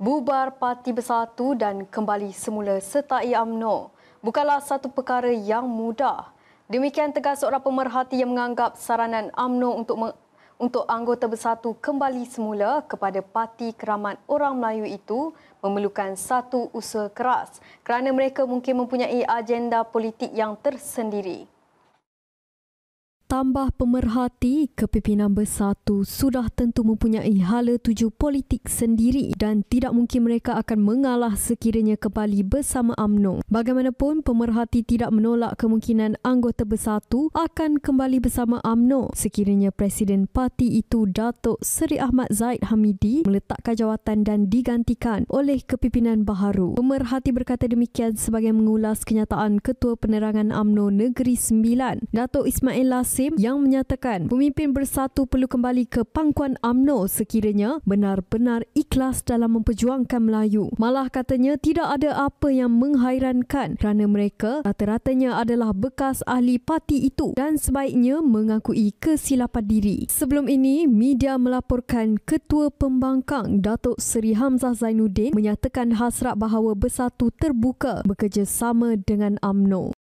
Bubar Parti Bersatu dan kembali semula sertai UMNO bukanlah satu perkara yang mudah. Demikian tegas seorang pemerhati yang menganggap saranan UMNO untuk anggota bersatu kembali semula kepada Parti Keramat Orang Melayu itu memerlukan satu usaha keras kerana mereka mungkin mempunyai agenda politik yang tersendiri. Tambah pemerhati, kepimpinan bersatu sudah tentu mempunyai hala tuju politik sendiri dan tidak mungkin mereka akan mengalah sekiranya kembali bersama UMNO. Bagaimanapun, pemerhati tidak menolak kemungkinan anggota bersatu akan kembali bersama UMNO sekiranya Presiden parti itu Datuk Seri Ahmad Zahid Hamidi meletakkan jawatan dan digantikan oleh kepimpinan baharu. Pemerhati berkata demikian sebagai mengulas kenyataan Ketua Penerangan UMNO Negeri Sembilan, Datuk Ismail Lasim, yang menyatakan pemimpin bersatu perlu kembali ke pangkuan UMNO sekiranya benar-benar ikhlas dalam memperjuangkan Melayu. Malah katanya tidak ada apa yang menghairankan kerana mereka rata-ratanya adalah bekas ahli parti itu dan sebaiknya mengakui kesilapan diri. Sebelum ini, media melaporkan Ketua Pembangkang Datuk Seri Hamzah Zainuddin menyatakan hasrat bahawa bersatu terbuka bekerjasama dengan UMNO.